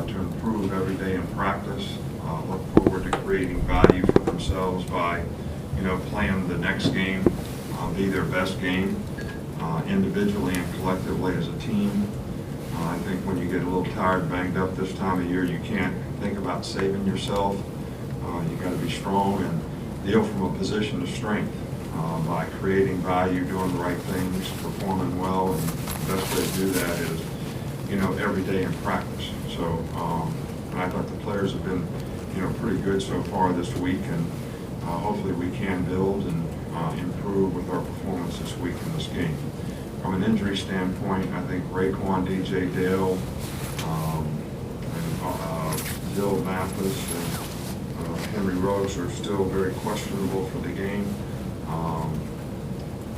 to improve every day in practice, look forward to creating value for themselves by, playing the next game, be their best game, individually and collectively as a team. I think when you get a little tired, banged up this time of year, you can't think about saving yourself. You got to be strong and deal from a position of strength by creating value, doing the right things, performing well, and the best way to do that is, every day in practice. So, and I thought the players have been, pretty good so far this week, and hopefully we can build and improve with our performance this week in this game. From an injury standpoint, I think Raekwon, DJ Dale, and Bill Mathis and Henry Rose are still very questionable for the game.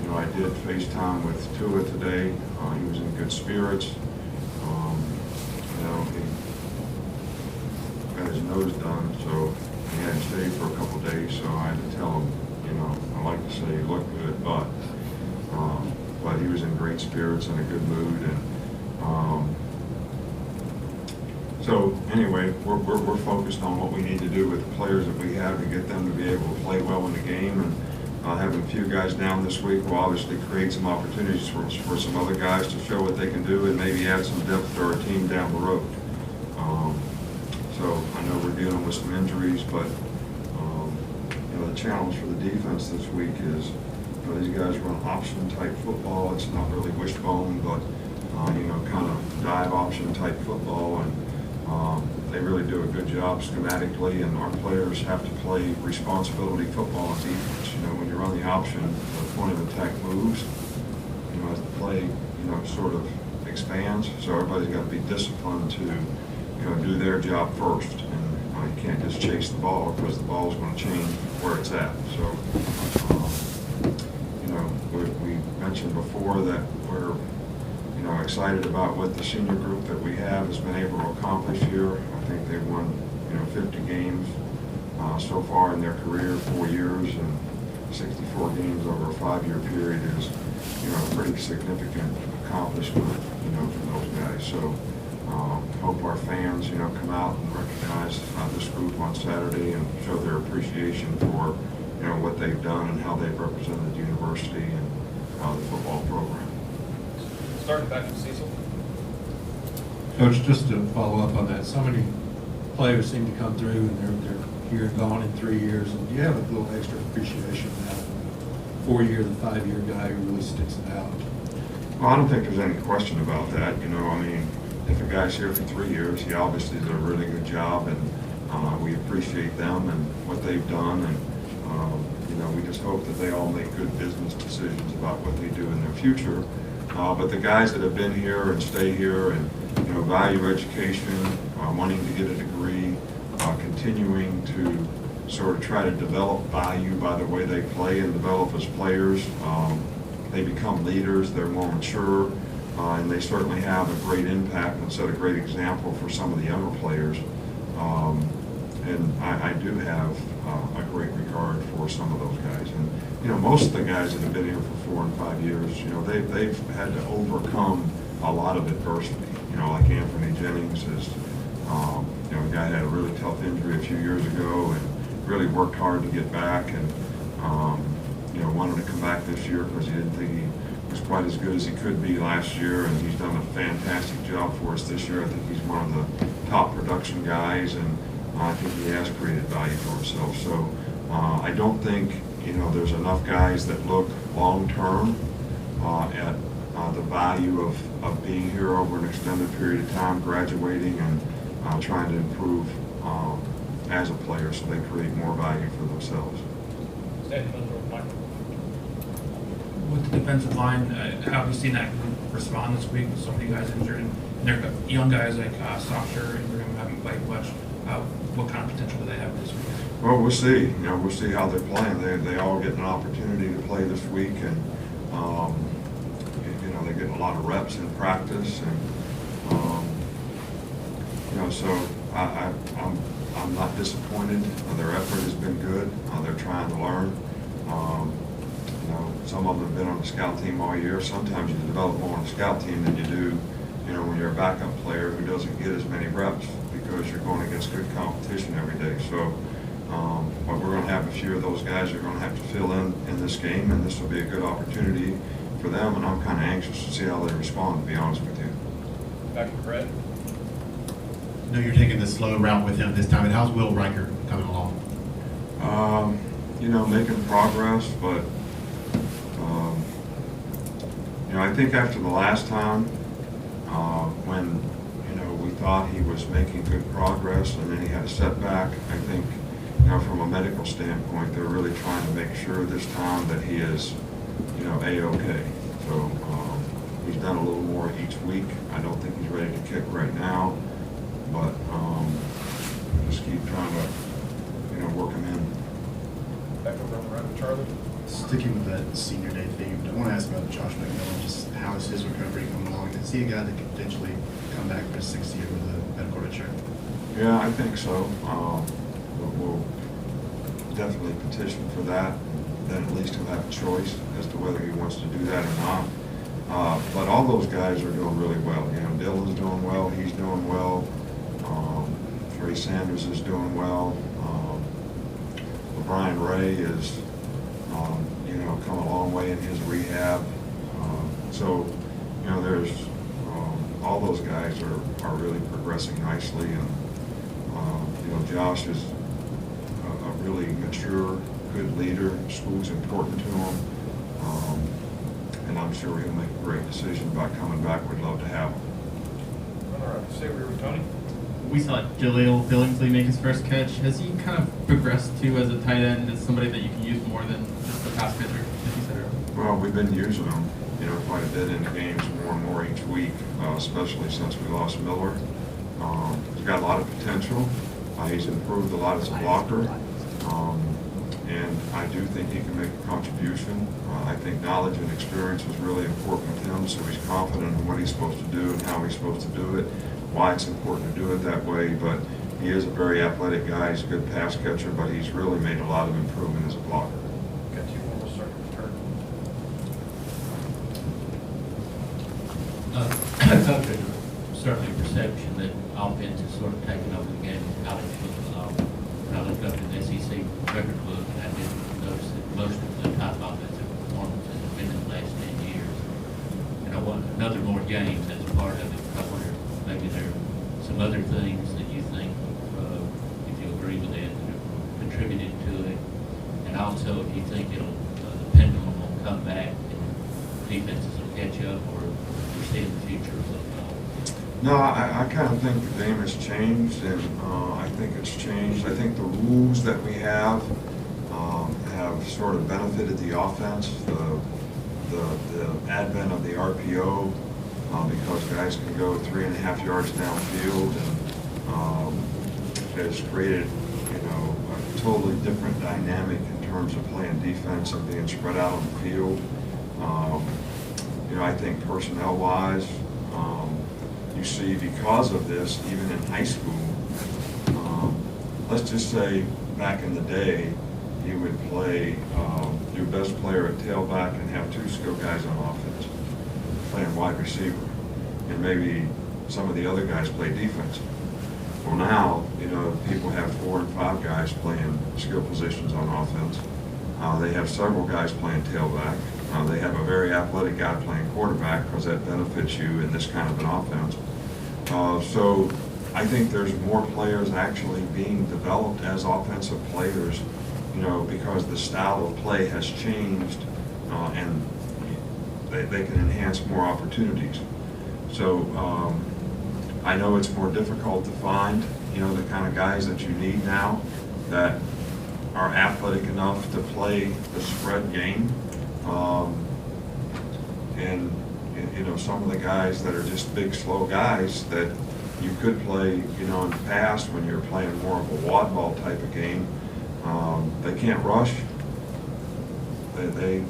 I did FaceTime with Tua today. He was in good spirits. He got his nose done, so he had to stay for a couple days. So I had to tell him, I like to say he looked good, but he was in great spirits and a good mood. And so anyway, we're focused on what we need to do with the players that we have to get them to be able to play well in the game. And having a few guys down this week will obviously create some opportunities for some other guys to show what they can do and maybe add some depth to our team down the road. So I know we're dealing with some injuries, but the challenge for the defense this week is these guys run option type football. It's not really wishbone, but kind of dive option type football, and they really do a good job schematically, and our players have to play responsibility football on defense. When you run the option, the point of attack moves, as the play, sort of expands. So everybody's got to be disciplined to, do their job first. And you can't just chase the ball because the ball is going to change where it's at. So, we mentioned before that we're, excited about what the senior group that we have has been able to accomplish here. I think they've won, 50 games so far in their career, 4 years, and 64 games over a 5-year period is, a pretty significant accomplishment, for those guys. So hope our fans, come out and recognize this group on Saturday and show their appreciation for, what they've done and how they've represented the university and the football program. Starting back from Cecil. Coach, just to follow up on that, so many players seem to come through and they're here and gone in 3 years, and do you have a little extra appreciation now for the 4-year, the 5-year guy who really sticks it out? Well, I don't think there's any question about that. If a guy's here for 3 years, he obviously did a really good job, and we appreciate them and what they've done, and we just hope that they all make good business decisions about what they do in their future. But the guys that have been here and stay here and value education, wanting to get a degree, continuing to sort of try to develop value by the way they play and develop as players. They become leaders, they're more mature, and they certainly have a great impact and set a great example for some of the younger players. And I do have a great regard for some of those guys. And most of the guys that have been here for 4 and 5 years, they've had to overcome a lot of adversity. Like Anthony Jennings is, a guy had a really tough injury a few years ago and really worked hard to get back, and wanted to come back this year because he didn't think he was quite as good as he could be last year, and he's done a fantastic job for us this year. I think he's one of the top production guys, and I think he has created value for himself. So I don't think there's enough guys that look long-term at the value of being here over an extended period of time, graduating and trying to improve as a player so they create more value for themselves. With the defensive line, how have you seen that group respond this week with so many guys injured? And they're young guys like Socher and Ingram haven't played much. What kind of potential do they have this week? Well, we'll see. We'll see how they're playing. They all get an opportunity to play this week, and they get a lot of reps in practice, and so I'm not disappointed. Their effort has been good. They're trying to learn. Some of them have been on the scout team all year. Sometimes you develop more on the scout team than you do when you're a backup player who doesn't get as many reps because you're going against good competition every day. So, but we're going to have a few of those guys who are going to have to fill in this game, and this will be a good opportunity for them, and I'm kind of anxious to see how they respond, to be honest with you. Back to Brett. I know you're taking the slow route with him this time, and how's Will Riker coming along? Making progress, but I think after the last time, when we thought he was making good progress and then he had a setback, I think from a medical standpoint they're really trying to make sure this time that he is A-okay. So he's done a little more each week. I don't think he's ready to kick right now, but just keep trying to work him in. Back over around to Charlie. Sticking with that senior day theme, I want to ask about Josh McMillan. Just how is his recovery coming along? Is he a guy that could potentially come back for his sixth year with a medical red shirt? Yeah, I think so. We'll definitely petition for that. Then at least he'll have a choice as to whether he wants to do that or not. But all those guys are doing really well. Dylan's doing well. He's doing well. Trey Sanders is doing well. Brian Ray is, come a long way in his rehab. So, there's all those guys are really progressing nicely, and Josh is a really mature, good leader. School's important to him, and I'm sure he'll make a great decision about coming back. We'd love to have him. All right, stay where you were, Tony. We saw Jaleel Billingsley make his first catch. Has he kind of progressed too as a tight end, as somebody that you can use more than just a pass catcher, as you said earlier? Well, we've been using him, quite a bit in the games, more and more each week, especially since we lost Miller. He's got a lot of potential. He's improved a lot as a blocker, and I do think he can make a contribution. I think knowledge and experience is really important with him, so he's confident in what he's supposed to do and how he's supposed to do it, why it's important to do it that way. But he is a very athletic guy. He's a good pass catcher, but he's really made a lot of improvement as a blocker. Got you one more start return. Certainly perception that offense is sort of taking over the game in college football. When I looked up in the SEC record book, I did notice that most of the top offensive performances have been in the last 10 years. And I want another more games as a part of it. I wonder if maybe there are some other things that you think, if you agree with that, that have contributed to it. And also, if you think the pendulum will come back and defenses will catch up, or you see in the future of football. No, I kind of think the game has changed, and I think it's changed. I think the rules that we have sort of benefited the offense. The advent of the RPO, because guys can go 3.5 yards downfield, and has created a totally different dynamic in terms of playing defense and being spread out on the field. I think personnel-wise, you see, because of this, even in high school, let's just say back in the day, you would play your best player at tailback and have 2 skill guys on offense playing wide receiver, and maybe some of the other guys play defense. Well, now, people have 4 and 5 guys playing skill positions on offense. They have several guys playing tailback. They have a very athletic guy playing quarterback, because that benefits you in this kind of an offense. So I think there's more players actually being developed as offensive players, because the style of play has changed, and they can enhance more opportunities. So I know it's more difficult to find, the kind of guys that you need now that are athletic enough to play the spread game. And some of the guys that are just big, slow guys that you could play, in the past when you're playing more of a wad ball type of game, they can't rush. They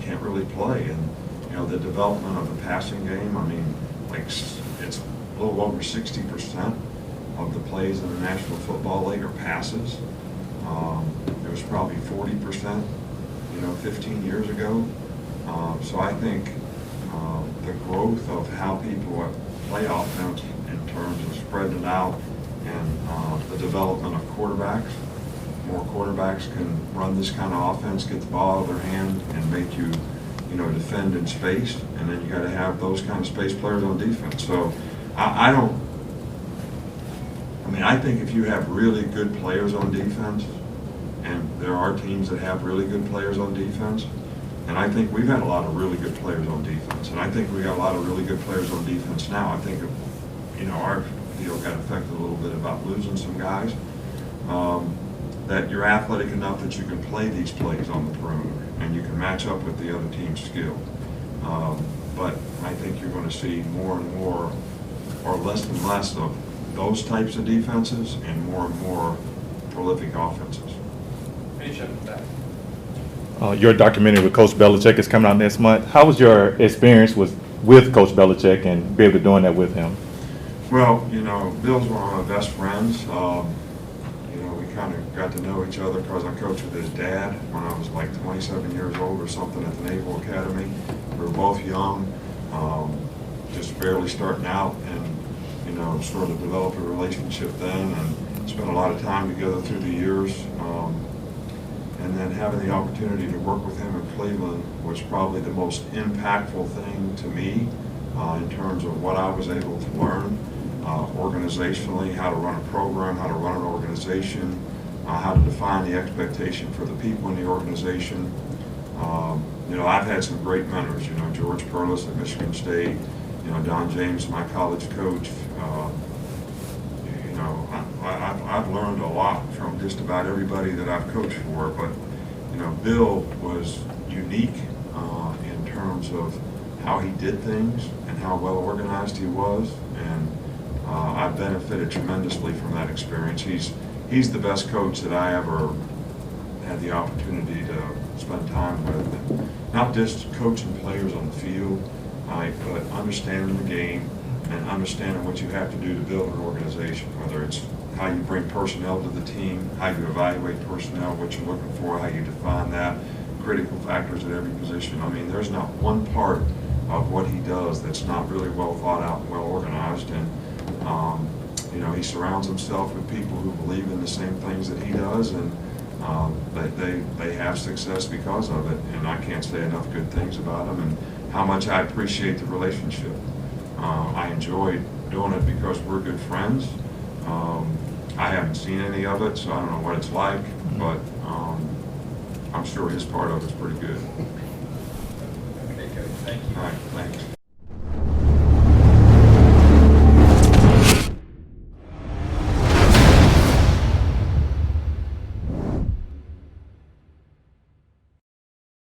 can't really play. And, the development of the passing game, it's a little over 60% of the plays in the National Football League are passes. It was probably 40%, 15 years ago. So I think the growth of how people play offense in terms of spreading it out and the development of quarterbacks. More quarterbacks can run this kind of offense, get the ball out of their hand, and make you, defend in space. And then you got to have those kind of space players on defense. So I think if you have really good players on defense, and there are teams that have really good players on defense, and I think we've had a lot of really good players on defense, and I think we got a lot of really good players on defense now. I think, our deal got affected a little bit about losing some guys. That you're athletic enough that you can play these plays on the perimeter and you can match up with the other team's skill. But I think you're going to see more and more, or less and less of those types of defenses and more prolific offenses. Finish up with that. Your documentary with Coach Belichick is coming out next month. How was your experience with Coach Belichick and be able to doing that with him? Well, Bill's one of my best friends. We kind of got to know each other because I coached with his dad when I was like 27 years old or something at the Naval Academy. We were both young, just barely starting out, and sort of developed a relationship then and spent a lot of time together through the years. And then having the opportunity to work with him in Cleveland was probably the most impactful thing to me in terms of what I was able to learn organizationally, how to run a program, how to run an organization, how to define the expectation for the people in the organization. I've had some great mentors, George Perlis at Michigan State, Don James, my college coach. I've learned a lot from just about everybody that I've coached for, but Bill was unique in terms of how he did things and how well organized he was, and I benefited tremendously from that experience. He's the best coach that I ever had the opportunity to spend time with, and not just coaching players on the field, but understanding the game and understanding what you have to do to build an organization, whether it's how you bring personnel to the team, how you evaluate personnel, what you're looking for, how you define that, critical factors at every position. There's not one part of what he does that's not really well thought out and well organized, and he surrounds himself with people who believe in the same things that he does, and they have success because of it. And I can't say enough good things about him and how much I appreciate the relationship. I enjoyed doing it because we're good friends. I haven't seen any of it, so I don't know what it's like, but I'm sure his part of it's pretty good. Okay, Coach, thank you. All right, thanks.